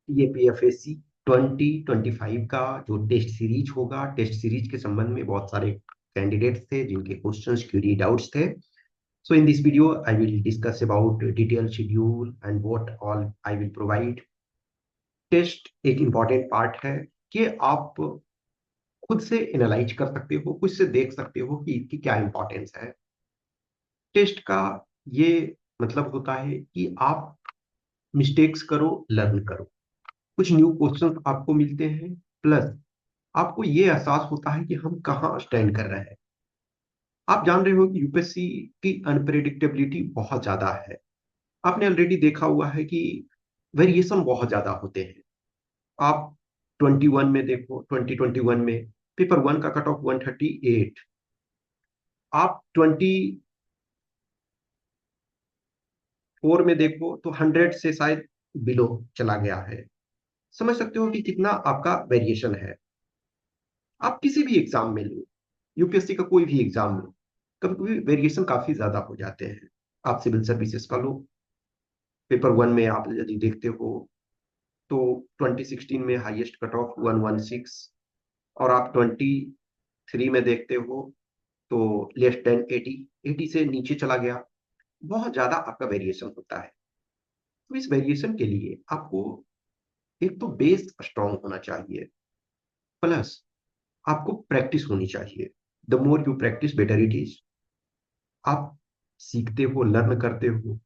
टीएपीएफएससी 2025 का जो test series होगा, टेस्ट सीरीज के संबंध में बहुत सारे कैंडिडेट्स थे जिनके क्वेश्चंस, क्वेरी, डाउट्स थे. So in this video, I will discuss about detailed schedule and what all I will provide. Test एक इम्पॉर्टेंट पार्ट है कि आप खुद से एनालाइज कर सकते हो, खुद से देख सकते हो कि इसकी क्या इंपॉर्टेंस है. टेस्ट का ये मतलब होता है कि आप मिस्टेक्स करो, लर्न करो. कुछ न्यू क्वेश्चंस आपको मिलते हैं, प्लस आपको ये एहसास होता है कि हम कहाँ स्टैंड कर रहे हैं. आप जान रहे हो कि यूपीएससी की अनप्रेडिक्टेबिलिटी बहुत ज्यादा है. आपने ऑलरेडी देखा हुआ है कि वेरिएशन बहुत ज्यादा होते हैं. आप 21 में देखो, 2021 में पेपर वन का कट ऑफ 138. आप 24 में देखो तो 100 से शायद बिलो चला गया है. समझ सकते हो कि कितना आपका वेरिएशन है. आप किसी भी एग्जाम में लो, यूपीएससी का कोई भी एग्जाम लो, कभी कभी वेरिएशन काफी ज्यादा हो जाते हैं. आप सिविल सर्विसेज का लो, पेपर वन में आप यदि देखते हो तो 2016 में हाईएस्ट कट ऑफ 116, और आप 23 में देखते हो तो लेस देन 80, 80 से नीचे चला गया. बहुत ज्यादा आपका वेरिएशन होता है. तो इस वेरिएशन के लिए आपको एक तो बेस स्ट्रांग होना चाहिए, प्लस आपको प्रैक्टिस होनी चाहिए. The more you practice better it is. आप सीखते हो, लर्न करते हो.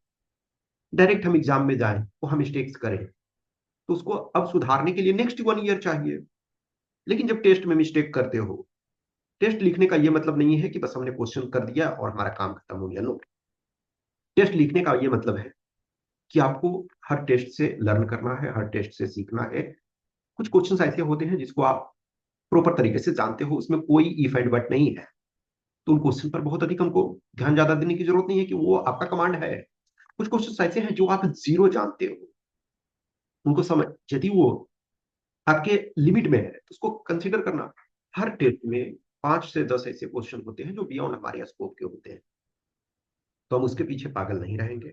डायरेक्ट हम एग्जाम में जाएं तो हम मिस्टेक्स करें तो उसको अब सुधारने के लिए नेक्स्ट 1 ईयर चाहिए. लेकिन जब टेस्ट में मिस्टेक करते हो, टेस्ट लिखने का ये मतलब नहीं है कि बस हमने क्वेश्चन कर दिया और हमारा काम खत्म हो गया. नो, टेस्ट लिखने का ये मतलब है कि आपको हर टेस्ट से लर्न करना है, हर टेस्ट से सीखना है. कुछ क्वेश्चंस ऐसे होते हैं जिसको आप प्रॉपर तरीके से जानते हो, उसमें कोई इफ एंड बट नहीं है, तो उन क्वेश्चन पर बहुत अधिक हमको ध्यान ज्यादा देने की जरूरत नहीं है कि वो आपका कमांड है. कुछ क्वेश्चन ऐसे हैं जो आप जीरो जानते हो, उनको समझ, यदि वो आपके लिमिट में है तो उसको कंसिडर करना. हर टेस्ट में 5 से 10 ऐसे क्वेश्चन होते हैं जो बियॉन्ड हमारे स्कोप के होते हैं, तो हम उसके पीछे पागल नहीं रहेंगे.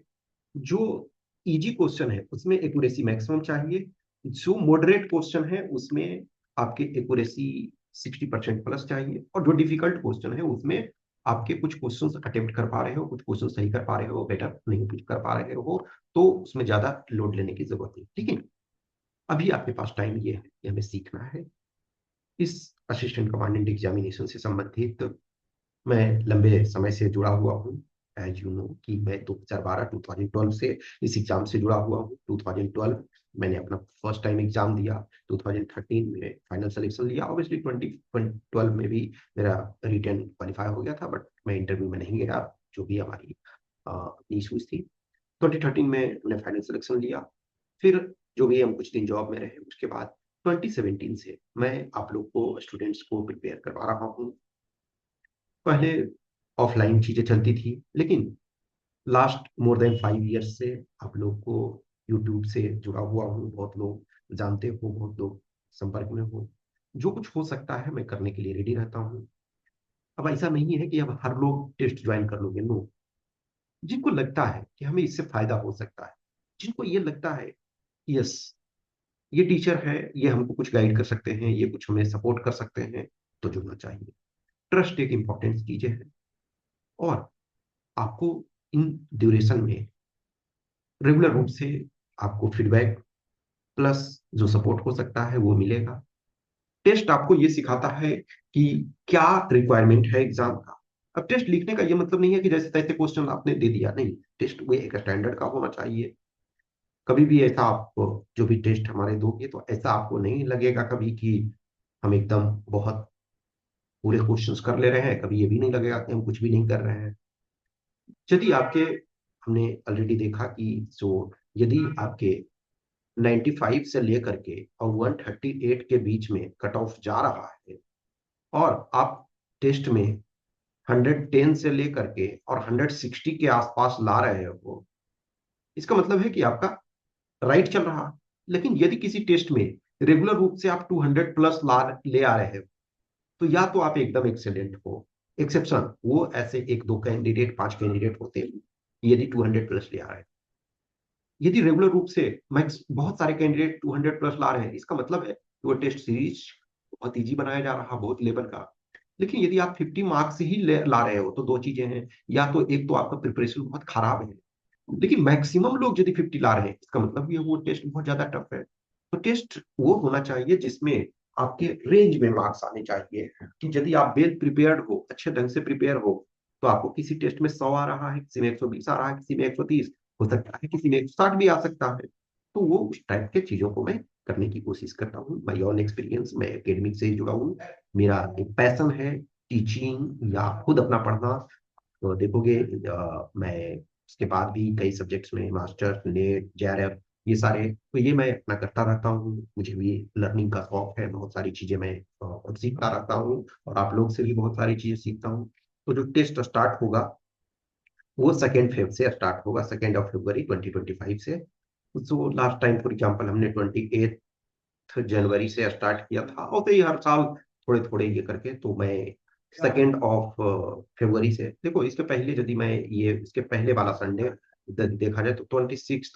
जो इजी क्वेश्चन है उसमें एक्यूरेसी मैक्सिमम चाहिए. जो मॉडरेट क्वेश्चन है उसमें आपके एक्यूरेसी 60% प्लस चाहिए. और जो डिफिकल्ट क्वेश्चन है उसमें आपके कुछ क्वेश्चंस अटेम्प्ट कर पा रहे हो, कुछ क्वेश्चन सही कर पा रहे हो, बेटर नहीं कुछ कर पा रहे हो, तो उसमें ज्यादा लोड लेने की जरूरत नहीं. ठीक है, अभी आपके पास टाइम ये है कि हमें सीखना है. इस असिस्टेंट कमांडेंट एग्जामिनेशन से संबंधित मैं लंबे समय से जुड़ा हुआ हूँ. एज यू नो कि मैं 2012 से इस एग्जाम से जुड़ा हुआ हूँ. 2012 मैंने अपना फर्स्ट टाइम एग्जाम दिया. 2013 में फाइनल सिलेक्शन लिया. ऑब्वियसली 2012 में भी मेरा रिटर्न क्वालिफाई हो गया था, बट मैं इंटरव्यू में नहीं गया, जो भी हमारी इशूज थी. 2013 में मैंने फाइनल सिलेक्शन लिया. फिर जो भी हम कुछ दिन जॉब में रहे, उसके बाद 2017 से मैं आप लोग को, स्टूडेंट्स को प्रिपेयर करवा रहा हूँ. पहले ऑफलाइन चीजें चलती थी, लेकिन लास्ट मोर देन 5 ईयर्स से आप लोग को यूट्यूब से जुड़ा हुआ हूँ. बहुत लोग जानते हो, बहुत लोग संपर्क में हो. जो कुछ हो सकता है मैं करने के लिए रेडी रहता हूँ. अब ऐसा नहीं है कि अब हर लोग टेस्ट ज्वाइन कर लोगे, नो. जिनको लगता है कि हमें इससे फायदा हो सकता है, जिनको ये लगता है यस ये टीचर है, ये हमको कुछ गाइड कर सकते हैं, ये कुछ हमें सपोर्ट कर सकते हैं, तो जुड़ना चाहिए. ट्रस्ट एक इंपॉर्टेंट चीजें है. और आपको इन ड्यूरेशन में रेगुलर रूप से आपको फीडबैक प्लस जो सपोर्ट हो सकता है वो मिलेगा. टेस्ट आपको ये सिखाता है कि क्या रिक्वायरमेंट है एग्जाम का. अब टेस्ट लिखने का ये मतलब नहीं है कि जैसे तैसे क्वेश्चन आपने दे दिया, नहीं. टेस्ट वो एक स्टैंडर्ड का होना चाहिए. कभी भी ऐसा आपको, जो भी टेस्ट हमारे दोगे तो ऐसा आपको नहीं लगेगा कभी कि हम एकदम बहुत पूरे क्वेश्चंस कर ले रहे हैं. कभी ये भी नहीं लगेगा कि हम कुछ भी नहीं कर रहे हैं. यदि आपके, हमने ऑलरेडी देखा कि जो, यदि आपके 95 से लेकर के और 138 के बीच में कट ऑफ जा रहा है, और आप टेस्ट में 110 से लेकर के और 160 के आसपास ला रहे हो, इसका मतलब है कि आपका राइट चल रहा है. लेकिन यदि किसी टेस्ट में रेगुलर रूप से आप 200 प्लस ला ले आ रहे हो, तो या तो आप एकदम एक्सेलेंट हो. एक्सेप्शन वो ऐसे एक दो कैंडिडेट, 5 कैंडिडेट होते हैं यदि 200 प्लस ले आ रहे हैं. यदि रेगुलर रूप से मैक्स बहुत सारे कैंडिडेट 200 प्लस ला रहे हैं, इसका मतलब है कि वो टेस्ट सीरीज बहुत इजी बनाया जा रहा, बहुत लेवल का। लेकिन यदि आप 50 मार्क्स ही ला रहे हो तो दो चीजें हैं, या तो एक तो आपका प्रिपरेशन बहुत खराब है, लेकिन मैक्सिमम लोग यदि 50 ला रहे हैं इसका मतलब ये वो टेस्ट बहुत ज्यादा टफ है। तो टेस्ट वो होना चाहिए जिसमें आपके रेंज में मार्क्स आने चाहिए, कि यदि आप वेल प्रिपेयर्ड हो, अच्छे ढंग से प्रिपेयर हो, तो आपको किसी टेस्ट में 100 आ रहा है, किसी में 120 आ रहा है, किसी में 130 हो सकता है, किसी में 160 भी आ सकता है। तो वो उस टाइप के चीजों को मैं करने की कोशिश करता हूँ। माई ऑन एक्सपीरियंस, मैं एकेडमिक से ही जुड़ा हूँ, मेरा एक पैशन है टीचिंग या खुद अपना पढ़ना। तो देखोगे मैं उसके बाद भी कई सब्जेक्ट्स में मास्टर, नेट, जेआरएफ, ये सारे तो ये मैं अपना करता रहता हूँ। मुझे भी लर्निंग का शौक है, बहुत सारी चीजें मैं खुद सीखता रहता हूँ, और आप लोग से भी बहुत सारी चीजें सीखता हूँ। तो जो टेस्ट स्टार्ट होगा वो 2 फेब से स्टार्ट होगा, 2 फरवरी 2025 से। तो लास्ट टाइम फॉर एग्जाम्पल हमने 28 जनवरी से स्टार्ट किया था, और तो ये हर साल थोड़े थोड़े ये करके, तो मैं 2 फरवरी से, देखो इसके पहले यदि मैं ये इसके पहले वाला संडे देखा जाए तो 26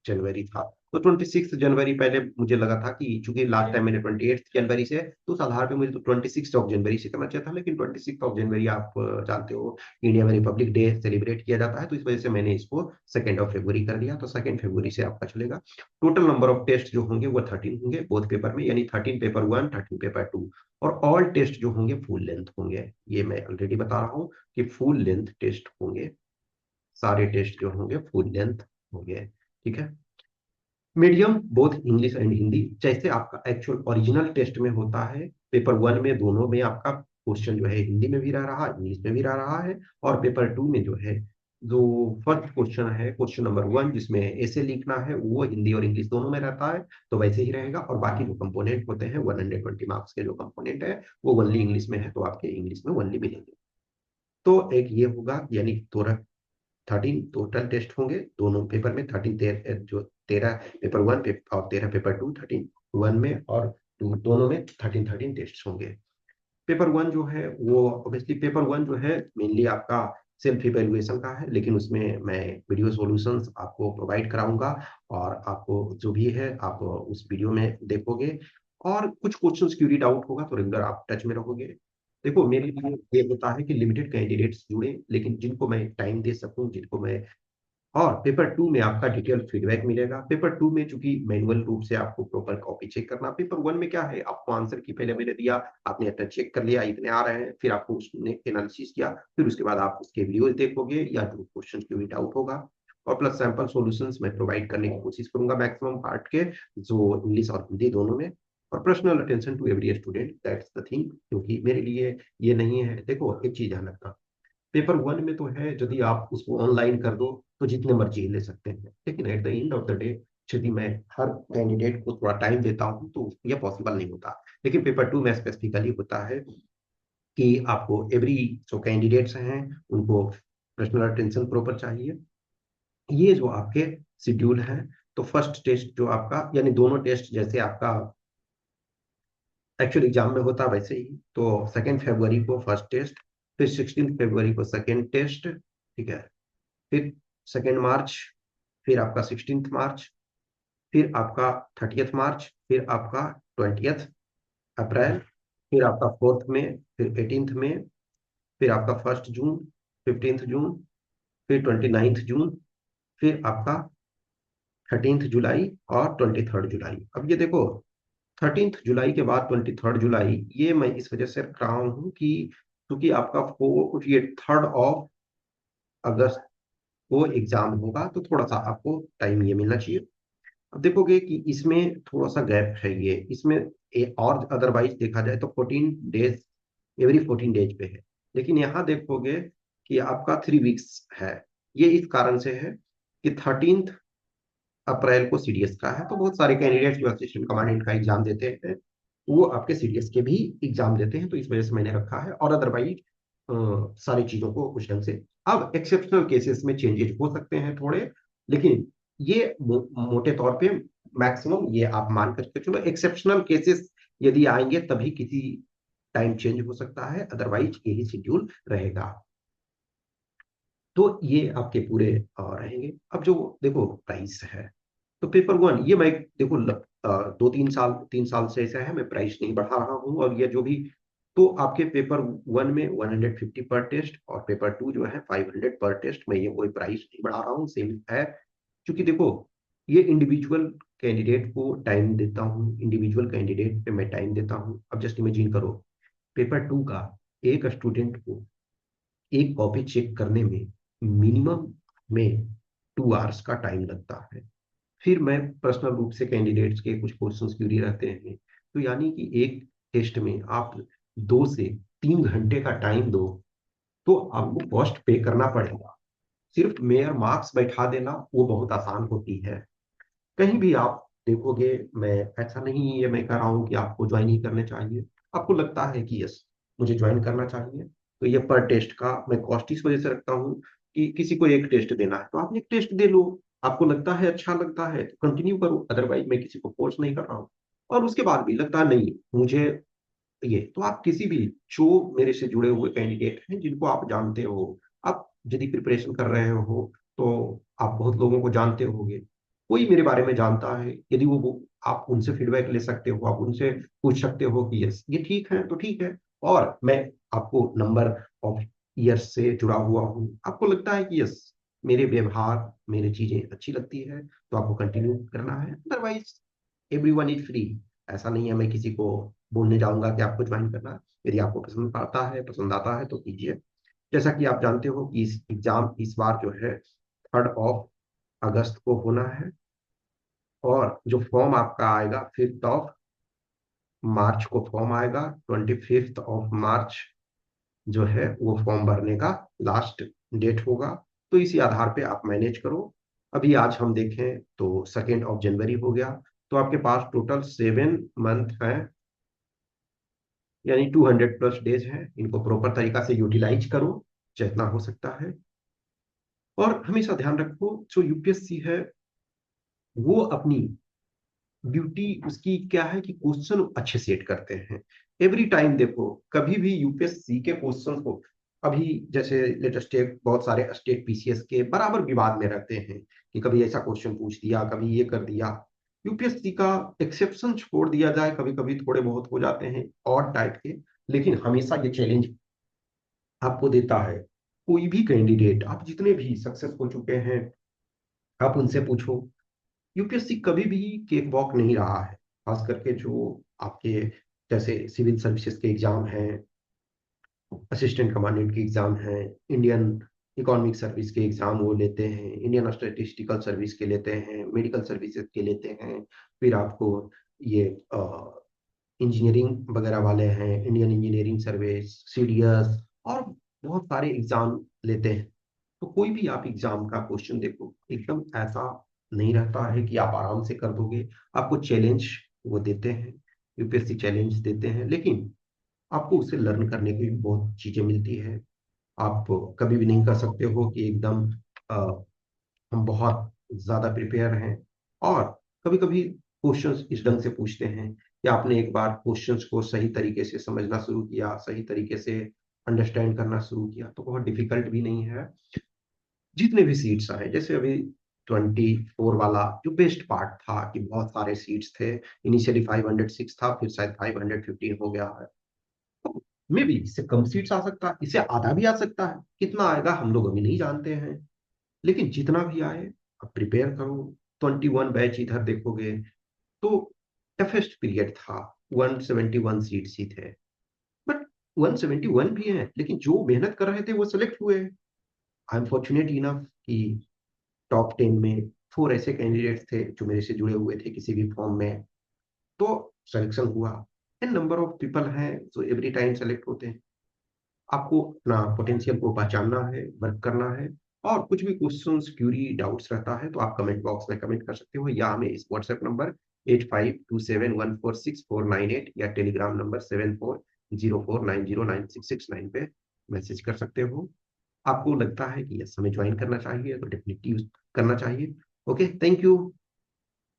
जनवरी था। तो 26 जनवरी पहले मुझे लगा था कि चूंकि लास्ट टाइम मैंने 28 जनवरी से, तो उस आधार पे मुझे तो 26 जनवरी से करना चाहिए था, लेकिन 26 जनवरी आप जानते हो इंडिया में रिपब्लिक डे सेलिब्रेट किया जाता है, तो इस वजह से मैंने इसको 2 फरवरी कर दिया। तो 2 फरवरी से आपका चलेगा। टोटल नंबर ऑफ टेस्ट जो होंगे वो 13 होंगे बोथ पेपर में, यानी 13 पेपर 1, 13 पेपर 2। और ऑल टेस्ट जो होंगे फुल लेंथ होंगे, ये मैं ऑलरेडी बता रहा हूँ कि फुल लेंथ टेस्ट होंगे, सारे टेस्ट जो होंगे फुल लेंथ होंगे। ठीक है। Medium both English and Hindi, जैसे आपका एक्चुअल ओरिजिनल टेस्ट में होता है। पेपर 1 में दोनों में आपका क्वेश्चन जो है हिंदी में भी रह रहा, इंग्लिश में भी रह रहा है। और पेपर 2 में जो है, जो फर्स्ट क्वेश्चन है, क्वेश्चन नंबर 1 जिसमें ऐसे लिखना है, वो हिंदी और इंग्लिश दोनों में रहता है, तो वैसे ही रहेगा। और बाकी जो कंपोनेंट होते हैं 120 मार्क्स के जो कंपोनेंट है, वो ओनली इंग्लिश में है, तो आपके इंग्लिश में ओनली मिलेंगे। तो एक ये होगा, यानी थोड़ा 13 टोटल टेस्ट होंगे दोनों पेपर में। 13 पेपर 1 और 13 पेपर 2, 13 1 में और 2 दोनों में 13 टेस्ट होंगे। पेपर 1 जो है वो ऑब्वियसली, पेपर 1 जो है मेनली आपका सेल्फ इवेल्युएशन का है, लेकिन उसमें मैं वीडियो सॉल्यूशंस आपको प्रोवाइड कराऊंगा, और आपको जो भी है आप उस वीडियो में देखोगे। और कुछ क्वेश्चंस क्यूरी डाउट होगा तो रेगुलर आप टच में रहोगे। देखो मेरे लिए ये होता है कि लिमिटेड कैंडिडेट्स जुड़े, लेकिन जिनको मैं टाइम दे सकूं, जिनको मैं, और पेपर 2 में आपका डिटेल फीडबैक मिलेगा। पेपर 2 में चूंकि मैनुअल रूप से आपको प्रॉपर कॉपी चेक करना, पेपर 1 में क्या है, आपको आंसर की पहले मैंने दिया, आपने अपना चेक कर लिया इतने आ रहे हैं, फिर आपको उसने एनालिसिस किया, फिर उसके बाद आप उसके वीडियोज देखोगे या जो क्वेश्चन की भी डाउट होगा। और प्लस सैंपल सॉल्यूशंस मैं प्रोवाइड करने की कोशिश करूंगा मैक्सिमम पार्ट के, जो इंग्लिश और हिंदी दोनों में। और personal attention to every student, that's the thing, क्योंकि मेरे लिए ये नहीं है। देखो एक चीज ध्यान रखना, पेपर 1 में तो है यदि आप उसको ऑनलाइन कर दो तो जितने मर्जी ले सकते हैं, लेकिन at the end of the day यदि मैं हर कैंडिडेट को थोड़ा टाइम देता हूँ तो यह पॉसिबल नहीं होता। लेकिन पेपर 2 में स्पेसिफिकली होता है कि आपको एवरी जो कैंडिडेट्स हैं उनको पर्सनल अटेंशन प्रॉपर चाहिए। ये जो आपके शेड्यूल है, तो फर्स्ट टेस्ट जो आपका, यानी दोनों टेस्ट जैसे आपका एक्चुअल एग्जाम में होता वैसे ही, तो 2 फरवरी को फर्स्ट टेस्ट, फिर 16 फरवरी को सेकेंड टेस्ट, ठीक है, फिर 2 मार्च, फिर आपका 16 मार्च, फिर आपका 30 मार्च, फिर आपका 20 अप्रैल, फिर आपका 4 में, फिर 18 में, फिर आपका 1 जून, 15 जून, फिर 29 जून, फिर आपका 13 जुलाई और 23 जुलाई। अब ये देखो, 13 जुलाई के बाद 23 जुलाई, ये मैं इस वजह से रख रहा हूँ कि क्योंकि आपका ये 3 अगस्त को एग्जाम होगा, तो थोड़ा सा आपको टाइम ये मिलना चाहिए। अब देखोगे कि इसमें थोड़ा सा गैप है, ये इसमें और अदरवाइज देखा जाए तो 14 डेज, एवरी 14 डेज पे है। लेकिन यहाँ देखोगे कि आपका 3 वीक्स है। ये इस कारण से है कि 13 अप्रैल को सीडीएस का है, तो बहुत सारे कैंडिडेट जो असिस्टेंट कमांडेंट का एग्जाम देते हैं वो आपके सीडीएस के भी एग्जाम देते हैं, तो इस वजह से मैंने रखा है। और अदरवाइज सारी चीजों को उस ढंग से, अब एक्सेप्शनल केसेस में चेंजेस हो सकते हैं थोड़े, लेकिन ये मोटे तौर पे मैक्सिमम ये आप मान करके चलो, एक्सेप्शनल केसेस यदि आएंगे तभी किसी टाइम चेंज हो सकता है, अदरवाइज यही शेड्यूल रहेगा। तो ये आपके पूरे रहेंगे। अब जो देखो प्राइस है, तो पेपर वन ये मैं देखो 2-3 साल से ऐसा है, मैं प्राइस नहीं बढ़ा रहा हूँ। और ये जो भी, तो आपके पेपर वन में 150 पर टेस्ट, और पेपर टू जो है 500 पर टेस्ट। मैं ये कोई प्राइस नहीं बढ़ा रहा हूँ, सेम है। क्योंकि देखो ये इंडिविजुअल कैंडिडेट को टाइम देता हूँ, इंडिविजुअल कैंडिडेट पे मैं टाइम देता हूँ। अब जस्ट इमेजिन करो, पेपर टू का एक स्टूडेंट को एक कॉपी चेक करने में मिनिमम में 2 आवर्स का टाइम लगता है। फिर मैं पर्सनल रूप से कैंडिडेट्स के कुछ क्वेश्चंस क्यूरी रहते हैं, तो यानी कि एक टेस्ट में आप 2 से 3 घंटे का टाइम दो, तो आपको कॉस्ट पे करना पड़ेगा। सिर्फ मेयर मार्क्स बैठा देना वो बहुत आसान होती है। कहीं भी आप देखोगे, मैं ऐसा नहीं है मैं कह रहा हूँ कि आपको ज्वाइन ही करने चाहिए। आपको लगता है कि यस मुझे ज्वाइन करना चाहिए, तो ये पर टेस्ट का मैं कॉस्ट इस वजह से रखता हूँ कि किसी को एक टेस्ट देना है तो आप एक टेस्ट दे लो। आपको लगता है अच्छा लगता है तो कंटिन्यू करो, अदरवाइज मैं किसी को फोर्स नहीं कर रहा हूँ। और उसके बाद भी लगता है नहीं मुझे ये, तो आप किसी भी जो मेरे से जुड़े हुए कैंडिडेट हैं जिनको आप जानते हो, आप यदि प्रिपरेशन कर रहे हो तो आप बहुत लोगों को जानते होंगे। कोई मेरे बारे में जानता है, यदि वो आप उनसे फीडबैक ले सकते हो, आप उनसे पूछ सकते हो कि यस ये ठीक है तो ठीक है। और मैं आपको नंबर ऑफ ईयर्स से जुड़ा हुआ हूँ, आपको लगता है कि यस मेरे व्यवहार मेरी चीजें अच्छी लगती है तो आपको कंटिन्यू करना है, अदरवाइज एवरीवन इज फ्री। ऐसा नहीं है मैं किसी को बोलने जाऊंगा कि आपको ज्वाइन करना है। यदि आपको पसंद आता है पसंद आता है तो कीजिए। जैसा कि आप जानते हो कि इस एग्जाम इस बार जो है 3 अगस्त को होना है, और जो फॉर्म आपका आएगा 5 मार्च को फॉर्म आएगा। 25 मार्च जो है वो फॉर्म भरने का लास्ट डेट होगा। तो इसी आधार पे आप मैनेज करो। अभी आज हम देखें तो 2 जनवरी हो गया, तो आपके पास टोटल 7 मंथ है, यानी 200+ डेज है। इनको प्रॉपर तरीका से यूटिलाइज करो जितना हो सकता है। और हमेशा ध्यान रखो जो यूपीएससी है वो अपनी ड्यूटी उसकी क्या है कि क्वेश्चन अच्छे सेट करते हैं। एवरी टाइम देखो कभी भी यूपीएससी के क्वेश्चन को, अभी जैसे लेटेस्ट बहुत सारे स्टेट पीसीएस के बराबर विवाद में रहते हैं कि कभी ऐसा क्वेश्चन पूछ दिया कभी ये कर दिया। यूपीएससी का एक्सेप्शन छोड़ दिया जाए, कभी कभी थोड़े बहुत हो जाते हैं और टाइप के, लेकिन हमेशा ये चैलेंज आपको देता है। कोई भी कैंडिडेट, आप जितने भी सक्सेस हो चुके हैं आप उनसे पूछो, यूपीएससी कभी भी केक वॉक नहीं रहा है। खास करके जो आपके जैसे सिविल सर्विसेज के एग्जाम हैं, असिस्टेंट कमांडेंट के एग्जाम हैं, इंडियन इकोनॉमिक सर्विस के एग्जाम वो लेते हैं, इंडियन स्टैटिस्टिकल सर्विस के लेते हैं, मेडिकल सर्विसेज के लेते हैं। फिर आपको ये इंजीनियरिंग वगैरह वाले हैं, इंडियन इंजीनियरिंग सर्विस, सीडीएस, और बहुत सारे एग्जाम लेते हैं। तो कोई भी आप एग्जाम का क्वेश्चन देखो एकदम ऐसा नहीं रहता है कि आप आराम से कर दोगे। आपको चैलेंज वो देते हैं, यूपीएससी चैलेंज देते हैं, लेकिन आपको उससे लर्न करने की भी बहुत चीजें मिलती है। आप कभी भी नहीं कर सकते हो कि एकदम हम बहुत ज्यादा प्रिपेयर हैं। और कभी कभी क्वेश्चंस इस ढंग से पूछते हैं कि आपने एक बार क्वेश्चंस को सही तरीके से समझना शुरू किया, सही तरीके से अंडरस्टैंड करना शुरू किया, तो बहुत डिफिकल्ट भी नहीं है। जितने भी सीट्स आए, जैसे अभी 24 वाला जो बेस्ट पार्ट था कि बहुत सारे सीट्स थे। इनिशियली 506 था, फिर शायद 515 हो गया है। मे भी इससे कम सीट्स आ सकता है, इससे आधा भी आ सकता है, कितना आएगा हम लोग अभी नहीं जानते हैं। लेकिन जितना भी आए अब प्रिपेयर करो। 21 बैच इधर देखोगे तो टफेस्ट पीरियड था, 171 सीट्स ही थे। बट 171 भी है, लेकिन जो मेहनत कर रहे थे वो सिलेक्ट हुए। आई एम फॉर्चुनेट इनफ कि टॉप 10 में 4 ऐसे कैंडिडेट्स थे जो मेरे से जुड़े हुए थे किसी भी फॉर्म में, तो सिलेक्शन हुआ। एंड नंबर ऑफ पीपल हैं जो एवरी टाइम सेलेक्ट होते हैं। आपको अपना पोटेंशियल को पहचानना है, वर्क करना है। और कुछ भी क्वेश्चंस क्यूरी डाउट्स रहता है तो आप कमेंट बॉक्स में कमेंट कर सकते हो, या हमें इस व्हाट्सएप नंबर 8527146498 या टेलीग्राम नंबर 7404909669 पे मैसेज कर सकते हो। आपको लगता है कि यस हमें ज्वाइन करना चाहिए तो डेफिनेटली करना चाहिए। Okay, thank you.